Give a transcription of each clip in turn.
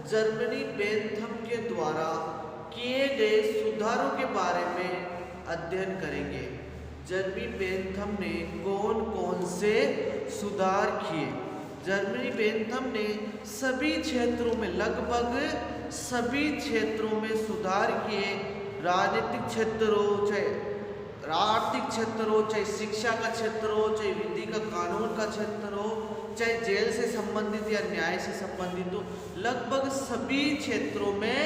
Germany Bentham के द्वारा किए गए सुधारों के बारे में अध्ययन करेंगे। जर्मनी बेंथम ने कौन कौन से सुधार किए? जर्मनी बेंथम ने सभी क्षेत्रों में, लगभग सभी क्षेत्रों में सुधार किए। राजनीतिक क्षेत्र हो, चाहे आर्थिक क्षेत्र हो, चाहे शिक्षा का क्षेत्र हो, चाहे विधि का कानून का क्षेत्र हो, चाहे जेल से संबंधित या न्याय से संबंधित हो, लगभग सभी क्षेत्रों में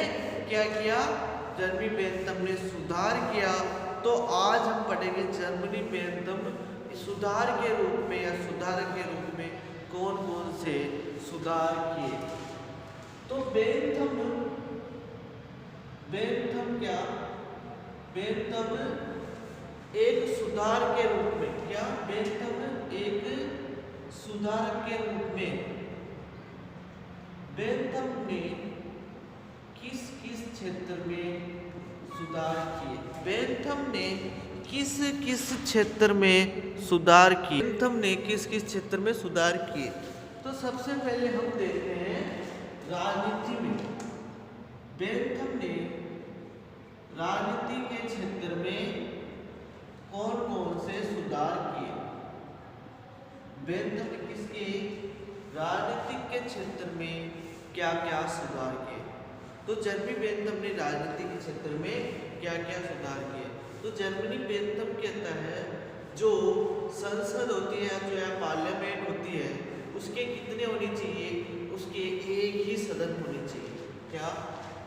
क्या किया? जर्मनी बेंथम ने सुधार किया। तो आज हम पढ़ेंगे जर्मनी बेंथम सुधार के रूप में या सुधारक के रूप में कौन कौन से सुधार किए। तो बेंथम क्या? बेंथम एक सुधार के रूप में, क्या? बेंथम एक सुधारक के रूप में बेंथम ने किस किस क्षेत्र में सुधार किए? बेंथम ने किस किस क्षेत्र में सुधार किए? बेंथम ने किस किस क्षेत्र में सुधार किए? तो सबसे पहले हम देखते हैं राजनीति में। बेंथम ने राजनीति के क्षेत्र में कौन कौन से सुधार किए? बेंथम ने किसके राजनीतिक के क्षेत्र में क्या क्या सुधार किए? तो जर्मनी बेंथम ने राजनीति के क्षेत्र में क्या क्या सुधार किए? तो जर्मनी बेंथम कहता है जो संसद होती है, जो या पार्लियामेंट होती है, उसके कितने होने चाहिए? उसके एक ही सदन होने चाहिए। क्या?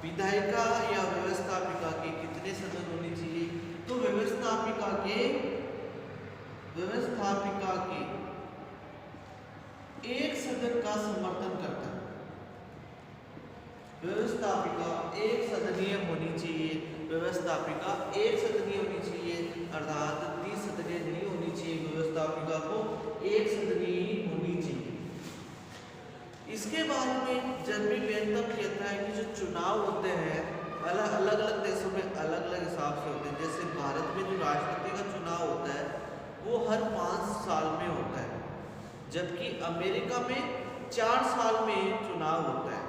विधायिका या व्यवस्थापिका के कितने सदन होने चाहिए? तो व्यवस्थापिका के एक सदन का समर्थन करता है। व्यवस्थापिका एक सदनीय होनी चाहिए। व्यवस्थापिका एक सदनीय होनी चाहिए, अर्थात 30 सदनीय नहीं होनी चाहिए। व्यवस्थापिका को एक सदनीय होनी चाहिए। इसके बाद में जर्मनी बेंथम कहता है कि जो चुनाव होते हैं अलग अलग देशों में अलग अलग हिसाब से होते हैं। जैसे भारत में जो राष्ट्रपति का चुनाव होता है वो हर 5 साल में होता है, जबकि अमेरिका में 4 साल में चुनाव होता है।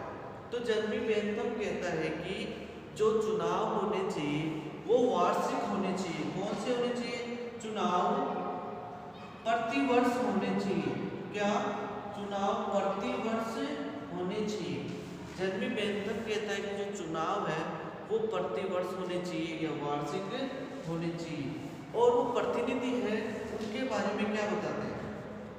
तो जर्मनी बेंथम कहता है कि जो चुनाव होने चाहिए वो वार्षिक होने चाहिए। कौन से होने चाहिए? चुनाव प्रतिवर्ष होने चाहिए। क्या? चुनाव प्रतिवर्ष होने चाहिए। जर्मनी बेंथम कहता है कि जो चुनाव है वो प्रतिवर्ष होने चाहिए या वार्षिक होने चाहिए। और वो प्रतिनिधि है, उनके बारे में क्या बताते हैं?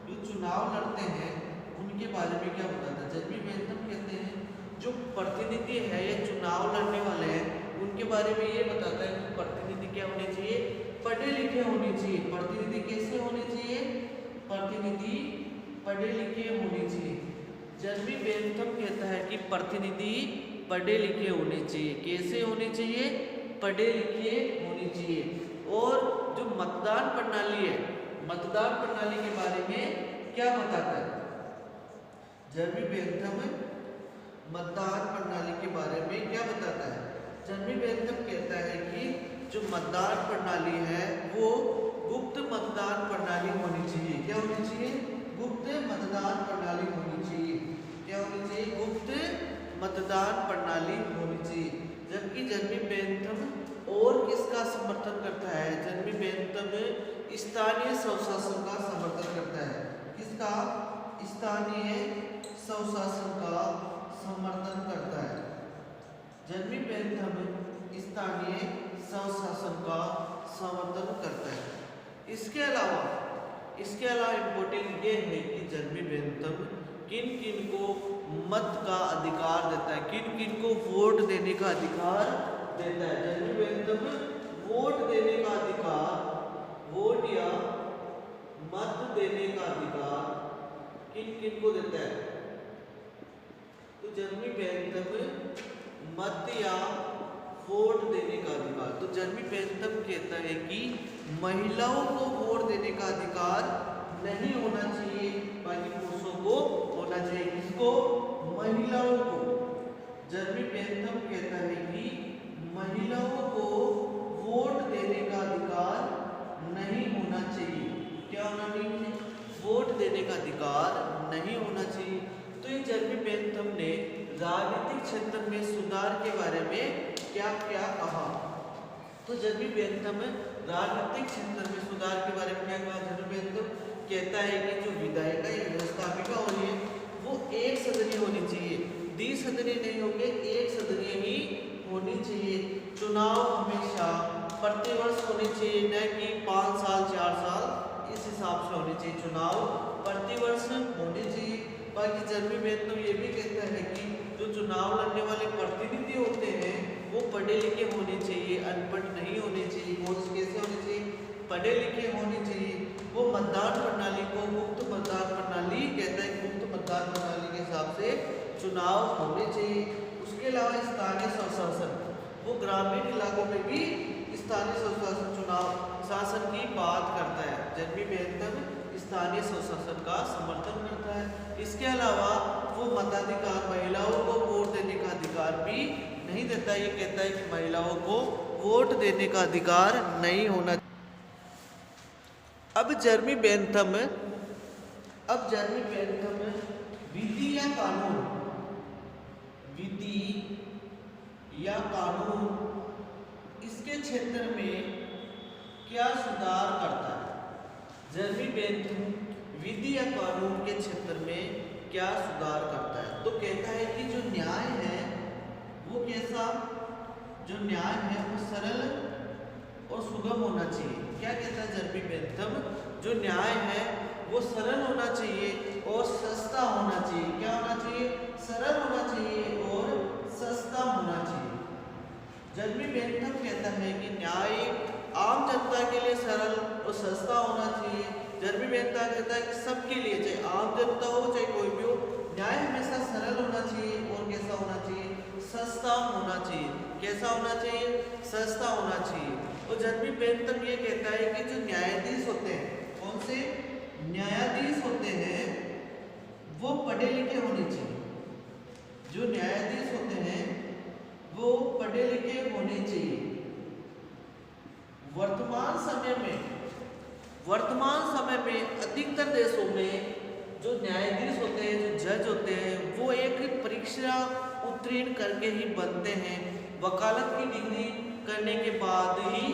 जो चुनाव लड़ते हैं उनके बारे में क्या बताता है? जर्मनी बेंथम कहते हैं जो प्रतिनिधि है या चुनाव लड़ने वाले हैं उनके बारे में ये बताता है कि प्रतिनिधि क्या होने चाहिए? पढ़े लिखे होने चाहिए। प्रतिनिधि कैसे होने चाहिए? प्रतिनिधि पढ़े लिखे होने चाहिए। जर्मनी बेंथम कहता है कि प्रतिनिधि पढ़े लिखे होने चाहिए। कैसे होने चाहिए? पढ़े लिखे होने चाहिए। और जो मतदान प्रणाली है, मतदान प्रणाली के बारे में क्या बताता है? जर्मनी बेंथम मतदान प्रणाली के बारे में क्या बताता है? जर्मनी बेंथम कहता है कि जो मतदान प्रणाली है वो गुप्त मतदान प्रणाली होनी चाहिए। क्या होनी चाहिए? गुप्त मतदान प्रणाली होनी चाहिए। क्या होनी चाहिए? गुप्त मतदान प्रणाली होनी चाहिए। जबकि जर्मनी बेंथम और किसका समर्थन करता है? जर्मनी बेंथम स्थानीय स्वशासन का समर्थन करता है। किसका? स्थानीय स्वशासन का समर्थन करता है। जर्मनी बेंथम स्थानीय स्वशासन का समर्थन करता है। इसके अलावा इम्पोर्टेंट ये है कि जर्मनी बेंथम किन किन को मत का अधिकार देता है, किन किन को वोट देने का अधिकार देता है। जर्मनी बेंथम वोट देने का अधिकार, वोट या मत देने का अधिकार किन किन को देता है? तो जर्मनी बेंथम मत या वोट देने का अधिकार, तो जर्मनी बेंथम कहता है कि महिलाओं को वोट देने का अधिकार नहीं होना चाहिए, बाकी पुरुषों को होना चाहिए। किसको? महिलाओं को। जर्मनी बेंथम कहता है कि महिलाओं को वोट देने का अधिकार नहीं होना चाहिए। क्या होना चाहिए? वोट देने का अधिकार नहीं होना चाहिए। तो ये जर्मनी बेंथम ने राजनीतिक क्षेत्र में सुधार के बारे में क्या क्या कहा? तो जर्मी बेंथम राजनीतिक क्षेत्र में सुधार के बारे में क्या कहा? जर्मी बेंथम कहता है कि जो विधायिका या व्यवस्थापिका होनी है वो एक सदनीय होनी चाहिए, द्विसदनीय नहीं होंगे, एक सदनीय ही होनी चाहिए। चुनाव हमेशा प्रतिवर्ष होने चाहिए, न कि 5 साल 4 साल इस हिसाब से होने चाहिए। चुनाव प्रतिवर्ष होने चाहिए। बाकी जर्मी बेंथम ये भी कहता है कि जो चुनाव लड़ने वाले प्रतिनिधि होते हैं वो पढ़े लिखे होने चाहिए, अनपढ़ नहीं होने चाहिए। कौन कैसे होने चाहिए? पढ़े लिखे होने चाहिए। वो मतदान प्रणाली को मुक्त मतदान प्रणाली कहता है, मुक्त मतदान प्रणाली के हिसाब से चुनाव होने चाहिए। उसके अलावा स्थानीय स्वशासन, वो ग्रामीण इलाकों में भी स्थानीय स्वशासन चुनाव शासन की बात करता है। जर्मी बेंथम स्थानीय स्वशासन का समर्थन करता है। इसके अलावा वो मताधिकार, महिलाओं को वोट देने का अधिकार भी नहीं देता। ये कहता है कि महिलाओं को वोट देने का अधिकार नहीं होना। अब जर्मी बेंथम विधि या कानून इसके क्षेत्र में क्या सुधार करता है? जर्मी बेंथम विधि या कानून के क्षेत्र में क्या सुधार करता है? तो कहता है कि जो न्याय है वो कैसा, जो न्याय है वो सरल और सुगम होना चाहिए। क्या कहता है जर्मी बेंथम? जो न्याय है वो सरल होना चाहिए और सस्ता होना चाहिए। क्या होना चाहिए? सरल होना चाहिए और सस्ता होना चाहिए। जर्मी बेंथम कहता है कि न्याय आम जनता के लिए सरल और सस्ता होना चाहिए। जर्मी बेंथम कहता है कि सबके लिए, चाहे आम जनता हो चाहे कोई भी हो, न्याय हमेशा सरल होना चाहिए और कैसा होना चाहिए? सस्ता होना चाहिए। कैसा होना चाहिए? सस्ता होना चाहिए। तो जर्मी बेंथम ये कहता है कि जो न्यायाधीश होते हैं, कौन से न्यायाधीश होते हैं, वो पढ़े लिखे होने चाहिए। जो न्यायाधीश होते हैं वो पढ़े लिखे होने चाहिए। वर्तमान समय में अधिकतर देशों में जो न्यायाधीश होते हैं, जो जज होते हैं, वो एक परीक्षा उत्तीर्ण करके ही बनते हैं। वकालत की डिग्री करने के बाद ही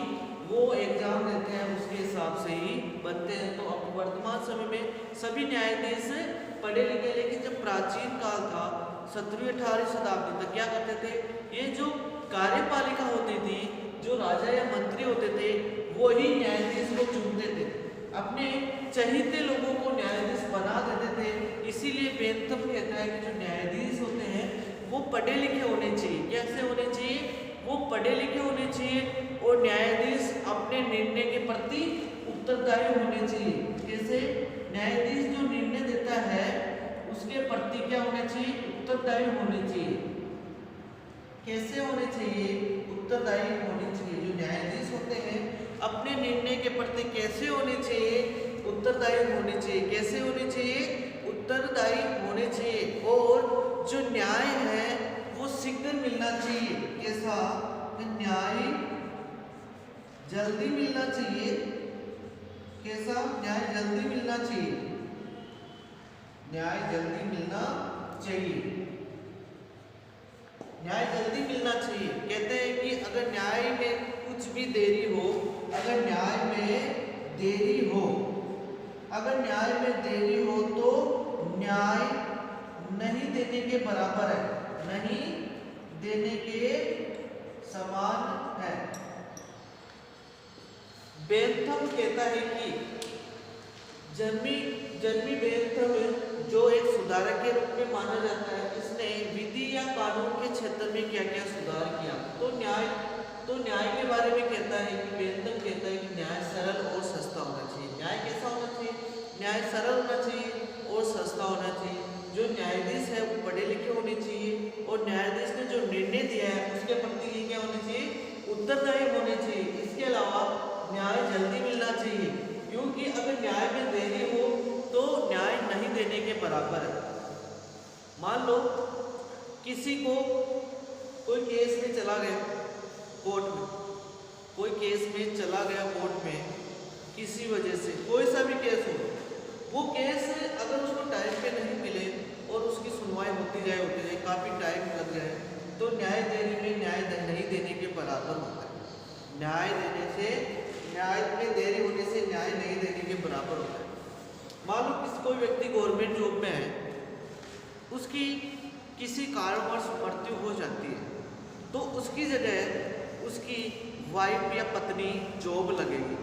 वो एग्जाम देते हैं, उसके हिसाब से ही बनते हैं। तो अब वर्तमान समय में सभी न्यायाधीश पढ़े लिखे, लेकिन जब प्राचीन काल था 17वीं 18वीं शताब्दी तक क्या करते थे? ये जो कार्यपालिका होती थी, जो राजा या मंत्री होते थे, वो ही न्यायाधीश को चुनते थे, अपने चहेते लोगों को न्यायाधीश बना देते थे। इसीलिए बेंथम कहता है कि जो न्यायाधीश होते हैं वो पढ़े लिखे होने चाहिए। कैसे होने चाहिए? वो पढ़े लिखे होने चाहिए और न्यायाधीश अपने निर्णय के प्रति उत्तरदायी होने चाहिए। कैसे? न्यायाधीश जो निर्णय देता है उसके प्रति क्या होने चाहिए? उत्तरदायी होने चाहिए। कैसे होने चाहिए? उत्तरदायी होने चाहिए। जो न्यायाधीश होते हैं अपने निर्णय के प्रति कैसे होने चाहिए? उत्तरदायी होने चाहिए। कैसे होने चाहिए? उत्तरदायी होने चाहिए। और जो न्याय है वो शीघ्र मिलना चाहिए। कैसा? न्याय जल्दी मिलना चाहिए। कैसा? न्याय जल्दी मिलना चाहिए। न्याय जल्दी मिलना चाहिए। न्याय जल्दी मिलना चाहिए। कहते हैं कि अगर न्याय में कुछ भी देरी हो, अगर न्याय में देरी हो तो न्याय नहीं देने के बराबर है, नहीं देने के समान है। बेंथम कहता है कि जर्मी बेंथम जो एक सुधारक के रूप में माना जाता है, इसने विधि या कानून के क्षेत्र में क्या क्या सुधार किया? तो न्याय के बारे में कहता है कि बेंथम कहता है कि न्याय सरल और सस्ता होना चाहिए। न्याय कैसा होना चाहिए? न्याय सरल होना चाहिए और सस्ता होना चाहिए। जो न्यायाधीश है वो पढ़े लिखे होने चाहिए और न्यायाधीश ने जो निर्णय दिया है उसके प्रति ये क्या होने चाहिए? उत्तरदायी होने चाहिए। इसके अलावा न्याय जल्दी मिलना चाहिए, क्योंकि अगर न्याय में देरी हो तो न्याय नहीं देने के बराबर है। मान लो किसी को कोई केस में चला गया कोर्ट में, कोई केस में चला गया कोर्ट में किसी वजह से, कोई सा भी केस हो, वो केस अगर उसको टाइम पे नहीं मिले और उसकी सुनवाई होती जाए काफ़ी टाइम लग जाए तो न्याय देने में न्याय नहीं देने के बराबर होता है। न्याय में देरी होने से न्याय नहीं देने के बराबर होता है। मान लो कोई व्यक्ति गवर्नमेंट जॉब में है, उसकी किसी कारणवश मृत्यु हो जाती है तो उसकी जगह उसकी वाइफ या पत्नी जॉब लगेगी।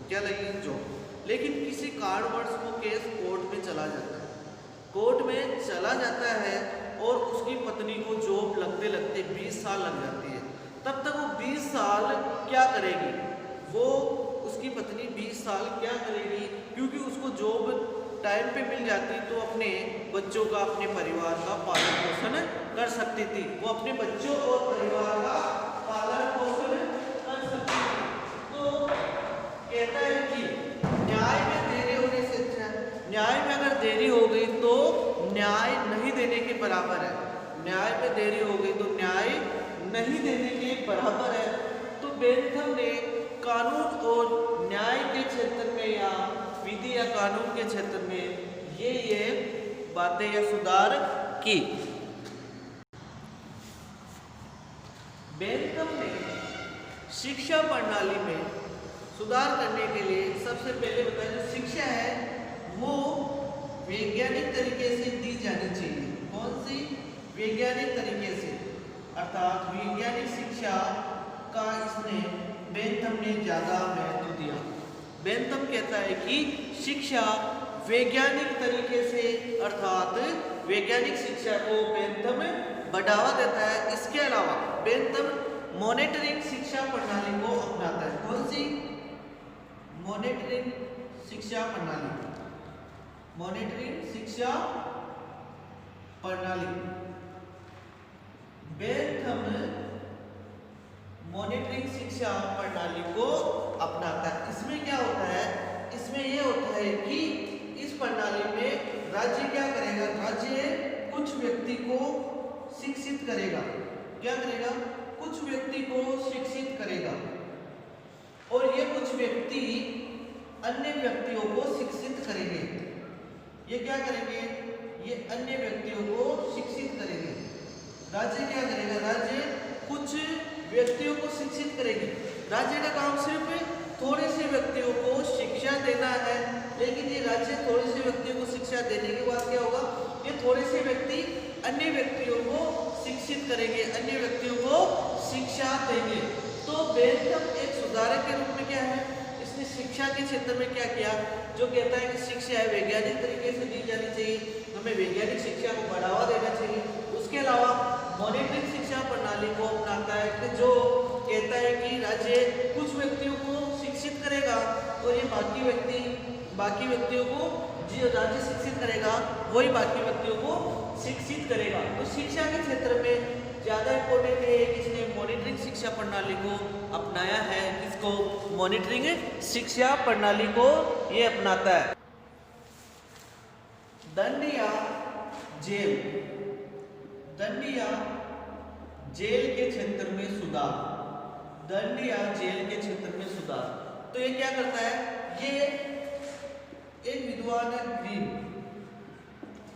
क्या लगेगी? जॉब। लेकिन किसी कारणवश वो केस कोर्ट में चला जाता है और उसकी पत्नी को जॉब लगते लगते 20 साल लग जाती है। तब तक वो 20 साल क्या करेगी? वो उसकी पत्नी 20 साल क्या करेगी? क्योंकि उसको जॉब टाइम पे मिल जाती तो अपने बच्चों का, अपने परिवार का पालन पोषण कर सकती थी। वो अपने बच्चों और परिवार का पालन पोषण कर सकती थी। तो कहता है कि न्याय में देरी होने से न्याय में अगर देरी हो गई तो न्याय नहीं देने के बराबर है। न्याय में देरी हो गई तो न्याय नहीं देने के बराबर है। तो बेंथम ने कानून और न्याय के क्षेत्र में या विधि या कानून के क्षेत्र में ये बातें या सुधार की। बेंथम ने शिक्षा प्रणाली में सुधार करने के लिए सबसे पहले बताया जो शिक्षा है वो वैज्ञानिक तरीके से दी जानी चाहिए। कौन सी? वैज्ञानिक तरीके से, अर्थात वैज्ञानिक शिक्षा का इसने बेंथम ने ज़्यादा महत्व दिया। बेंथम कहता है कि शिक्षा वैज्ञानिक तरीके से, अर्थात वैज्ञानिक शिक्षा को बेंथम बढ़ावा देता है। इसके अलावा बेंथम मॉनिटरिंग शिक्षा प्रणाली को अपनाता है। कौन सी? मॉनिटरिंग शिक्षा प्रणाली। मॉनिटरिंग शिक्षा प्रणाली बेंथम मॉनिटरिंग शिक्षा प्रणाली को अपनाता है। इसमें क्या होता है? इसमें यह होता है कि इस प्रणाली में राज्य क्या करेगा? राज्य कुछ व्यक्ति को शिक्षित करेगा। क्या करेगा? कुछ व्यक्ति को शिक्षित करेगा और ये कुछ व्यक्ति अन्य व्यक्तियों को शिक्षित करेंगे। ये क्या करेंगे? ये अन्य व्यक्तियों को शिक्षित करेंगे। राज्य क्या करेगा? राज्य कुछ व्यक्तियों को शिक्षित करेगी। राज्य का काम सिर्फ थोड़े से व्यक्तियों को शिक्षा देना है, लेकिन ये राज्य थोड़े से व्यक्तियों को शिक्षा देने के बाद क्या होगा? ये थोड़े से व्यक्ति अन्य व्यक्तियों को शिक्षित करेंगे, अन्य व्यक्तियों को शिक्षा देंगे। तो बेंथम एक सुधारक के रूप में क्या है? इसने शिक्षा के क्षेत्र में क्या किया? जो कहता है कि शिक्षा है वैज्ञानिक तरीके से दी जानी चाहिए, हमें वैज्ञानिक शिक्षा को बढ़ावा देना चाहिए। उसके अलावा मॉनिटरिंग शिक्षा प्रणाली को अपनाता है कि जो कहता है कि राज्य कुछ व्यक्तियों को शिक्षित करेगा और ये बाकी व्यक्तियों को जो राज्य शिक्षित करेगा वही बाकी व्यक्तियों को शिक्षित करेगा। तो शिक्षा के क्षेत्र में ज़्यादा इम्पोर्टेंट है कि इसने मॉनिटरिंग शिक्षा प्रणाली को अपनाया है। इसको मॉनिटरिंग शिक्षा प्रणाली को ये अपनाता है। दंड या जेल के क्षेत्र में सुधार। दंड या जेल के क्षेत्र में सुधार। तो ये क्या करता है? ये एक विद्वान है ग्रीन,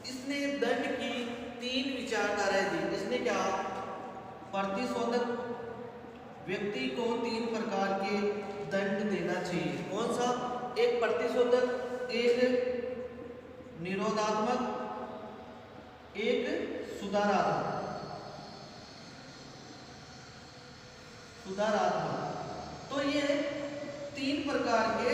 इसने दंड की 3 विचारधाराएं दी। इसने क्या? प्रतिशोधक व्यक्ति को 3 प्रकार के दंड देना चाहिए। कौन सा? एक प्रतिशोधक, एक निरोधात्मक, एक सुधारात्मक। तो ये 3 प्रकार के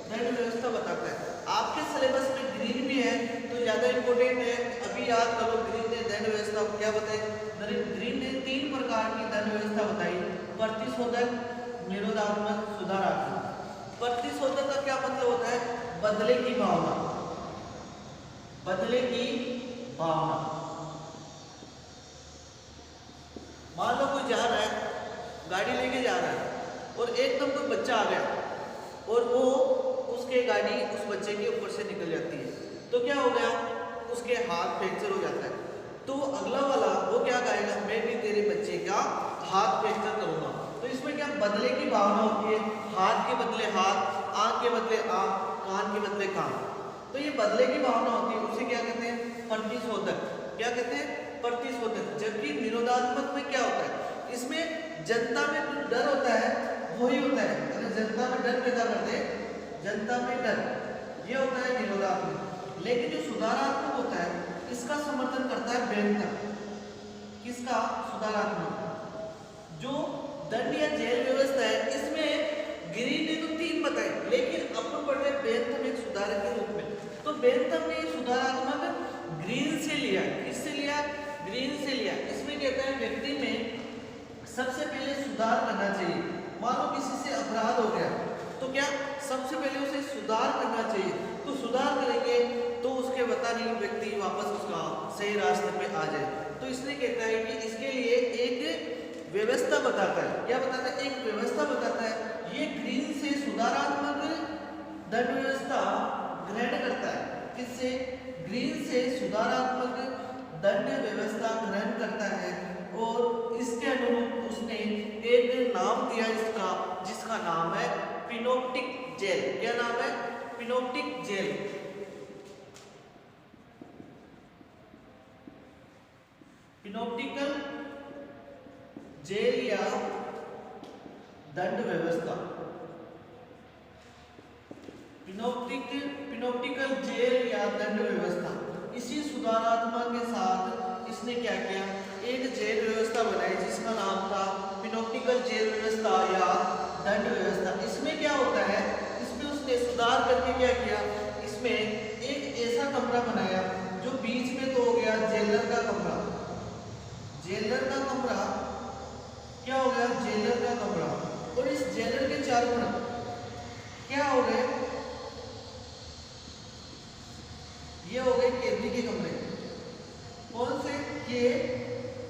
दंड व्यवस्था बताता है। आपके सिलेबस में ग्रीन भी है तो ज्यादा इंपॉर्टेंट है, अभी याद करो। ग्रीन ने दंड व्यवस्था क्या बताई? ग्रीन ने 3 प्रकार की दंड व्यवस्था बताई: प्रतिशोधक, निरोधात्मक, सुधारात्मक। प्रतिशोधक का क्या मतलब होता है? बदले की भावना। बदले की भावना। मान लो कोई जा रहा है, गाड़ी लेके जा रहा है और एकदम कोई बच्चा आ गया और वो उसके गाड़ी उस बच्चे के ऊपर से निकल जाती है, तो क्या हो गया? उसके हाथ फ्रैक्चर हो जाता है। तो अगला वाला वो क्या कहेगा? मैं भी तेरे बच्चे का हाथ फ्रैक्चर करूंगा। तो इसमें क्या बदले की भावना होती है? हाथ के बदले हाथ, आंख के बदले आंख, कान के बदले कान। तो ये बदले की भावना होती है, उसे क्या कहते हैं? प्रतिशोधक, क्या कहते हैं, प्रतिशोधक। जबकि निरोधात्मक में क्या होता है, इसमें जनता में जो डर होता है वही होता है, अगर जनता में डर पैदा करते हैं, जनता में डर, ये होता है निरोधात्मक। लेकिन जो सुधारात्मक होता है इसका समर्थन करता है बेंथम। किसका, सुधारात्मक। जो दंड या जेल व्यवस्था है इसमें ग्रीन ने तो 3 बताए, लेकिन अपन पढ़ रहे बेंथम एक सुधारक के रूप में। तो बेंथम ने सुधारात्मक ग्रीन से लिया, किससे लिया, ग्रीन से लिया। इसमें कहता है व्यक्ति में सबसे पहले सुधार करना चाहिए। मानो किसी से अपराध हो गया तो क्या सबसे पहले उसे सुधार करना चाहिए, तो सुधार करेंगे तो उसके बता नहीं व्यक्ति वापस उसका सही रास्ते पे आ जाए। तो इसलिए कहता है कि इसके लिए एक व्यवस्था बताता है, क्या बताता है, एक व्यवस्था बताता है। ये ग्रीन से सुधारात्मक दंड व्यवस्था ग्रहण करता है, किससे, ग्रीन से सुधारात्मक दंड व्यवस्था ग्रहण करता है। और इसके अनुरूप उसने एक नाम दिया इसका, जिसका नाम है पिनोप्टिक जेल। क्या नाम है, पिनोप्टिक जेल। पिनोप्टिकल जेल या दंड व्यवस्था, पिनोप्टिकल जेल या दंड व्यवस्था। इसी सुधारात्मक के साथ इसने क्या किया, एक जेल व्यवस्था बनाई जिसका नाम था पिनोप्टिकल जेल व्यवस्था या दंड व्यवस्था। इसमें क्या होता है, इसमें उसने सुधार करके क्या किया, इसमें एक ऐसा कमरा बनाया जो बीच में तो हो गया जेलर का कमरा, जेलर का कमरा क्या हो गया, जेलर का कमरा। और इस जेलर के चारों तरफ क्या हो गए, ये हो गए कैदी के कमरे। कौन से,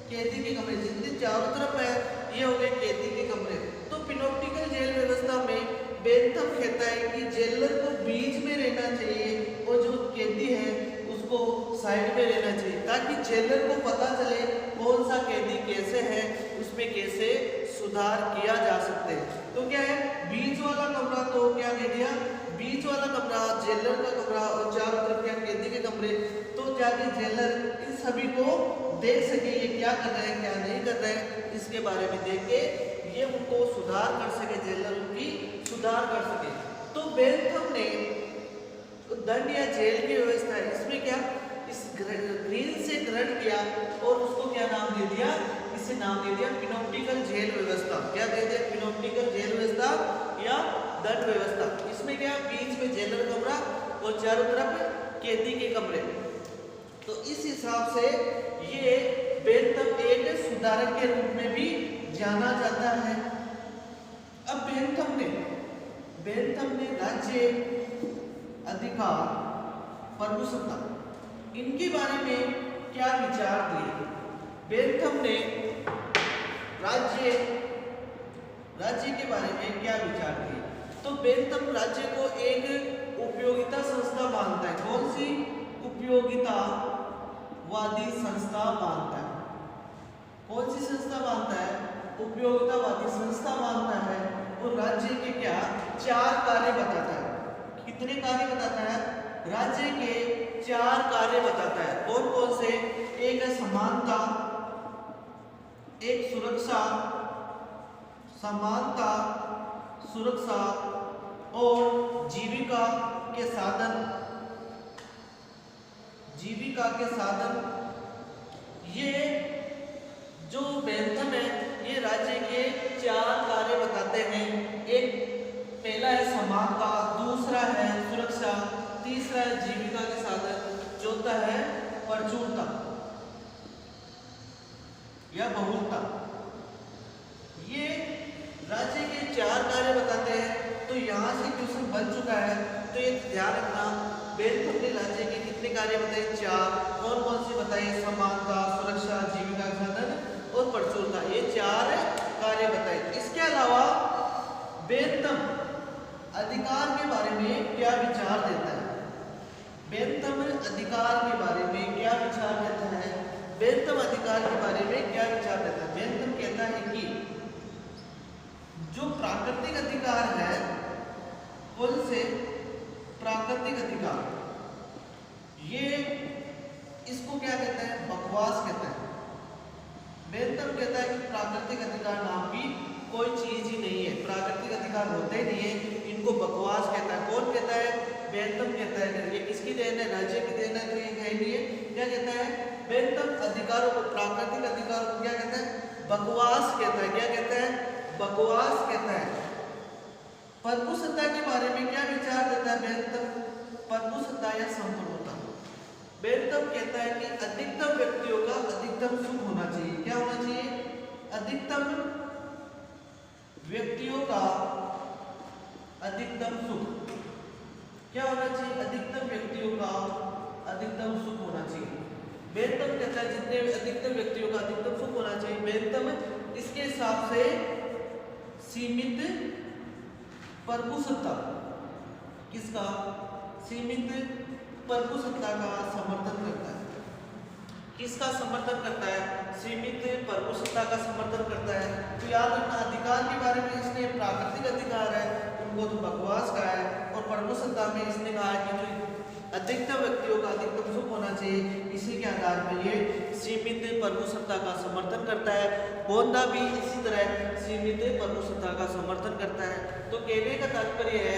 कैदी के कमरे, जितने चारों तरफ है ये हो गए कैदी के कमरे। तो पिनोप्टिकल जेल व्यवस्था में बेंथम कहता है कि जेलर को बीच में रहना चाहिए और जो कैदी है उसको साइड में रहना चाहिए, ताकि जेलर को पता चले कौन सा कैदी कैसे है, उसमें कैसे सुधार किया जा सकते हैं। तो क्या है, बीच वाला कमरा तो क्या कह दिया, बीच वाला कमरा जेलर का कमरा और चारों तरफ क्या कैदी के कमरे। तो जाके जेलर इन सभी को देख सके ये क्या कर रहे हैं क्या नहीं कर रहे हैं, इसके बारे में देख के ये उनको सुधार कर सके, जेलर उनकी सुधार कर सके। तो बेंथम ने दंड या जेल की व्यवस्था है इसमें क्या, इस ग्रीन से ग्रहण किया और उसको क्या नाम दे दिया, इसे नाम दे दिया पिनोप्टिकल जेल व्यवस्था। क्या दे दिया, पिनोप्टिकल जेल व्यवस्था या दंड व्यवस्था। इसमें क्या, बीच में जेलर कमरा और चारों तरफ कैदी के कमरे। तो इस हिसाब से ये बेंथम एक सुधारक के रूप में भी जाना जाता है। अब बेंथम ने राज्य, अधिकार, प्रभुसत्ता, इनके बारे में क्या विचार दिए। बेंथम ने राज्य के बारे में क्या विचार दिए। तो बेंथम राज्य को एक उपयोगिता संस्था मानता है। कौन सी, उपयोगितावादी संस्था मानता है। कौन सी संस्था मानता है, उपयोगितावादी संस्था मानता है। और राज्य के क्या 4 कार्य बताता है। कितने कार्य बताता है, राज्य के 4 कार्य बताता है। कौन कौन से, एक है समानता, एक सुरक्षा, समानता, सुरक्षा और जीविका के साधन, जीविका के साधन। ये जो बेंथम है ये राज्य के 4 कार्य बताते हैं। एक पहला है समानता, दूसरा है सुरक्षा, तीसरा है जीविका के साधन, चौथा है प्रचुरता या बहुलता। ये राज्य के 4 कार्य बताते हैं। तो यहाँ से क्वेश्चन बन चुका है, तो ये ध्यान रखना, बेंथम ने राज्य के कितने कार्य बताए, 4। कौन कौन से बताए, समानता, सुरक्षा, जीविका के साधन और प्रचुरता, ये 4 कार्य बताए। इसके अलावा बेंथम अधिकार के बारे में क्या विचार देता है। बेंथम अधिकार के बारे में क्या विचार देता है, बेंथम अधिकार के बारे में क्या विचार देता है। बेंथम कहता है कि जो प्राकृतिक अधिकार है, कौन से प्राकृतिक अधिकार, ये इसको क्या कहते हैं? बकवास कहते हैं। बेंथम कहता है कि प्राकृतिक अधिकार नाम की कोई चीज ही नहीं है, प्राकृतिक अधिकार होते ही नहीं है, इनको बकवास कहता है। कौन कहता है? बेंथम कहता है। ये किसकी देन है? राज्य की देन है, तो ये है ही नहीं है। क्या कहता है? बेंथम अधिकारों को, प्राकृतिक अधिकारों को क्या कहता है? बकवास कहता है। क्या कहता है? बकवास कहता है। प्रभुसत्ता के बारे में क्या विचार देता है बेंथम? प्रभुसत्ता या संप्रभुता। बेंथम कहता है कि अधिकतम व्यक्तियों का अधिकतम सुख होना चाहिए। क्या होना चाहिए? अधिकतम व्यक्तियों का अधिकतम सुख। क्या होना चाहिए? अधिकतम व्यक्तियों का अधिकतम सुख होना चाहिए। बेंथम कहता है जितने अधिकतम व्यक्तियों का अधिकतम सुख होना चाहिए। बेंथम इसके हिसाब से सीमित प्रभुसत्ता, किसका? सीमित प्रभुसत्ता का समर्थन करता है। किसका समर्थन करता है? सीमित प्रभुसत्ता का समर्थन करता है। तो याद रखना, अधिकार के बारे में इसने प्राकृतिक अधिकार है उनको तो बकवास कहा है, और प्रभुसत्ता में इसने कहा है कि जो अधिकतम व्यक्तियों का अधिकतम सुख होना चाहिए, इसी के आधार पर ये सीमित प्रभुसत्ता का समर्थन करता है। गोंदा भी इसी तरह सीमित प्रभुसत्ता का समर्थन करता है। तो कहने का तात्पर्य है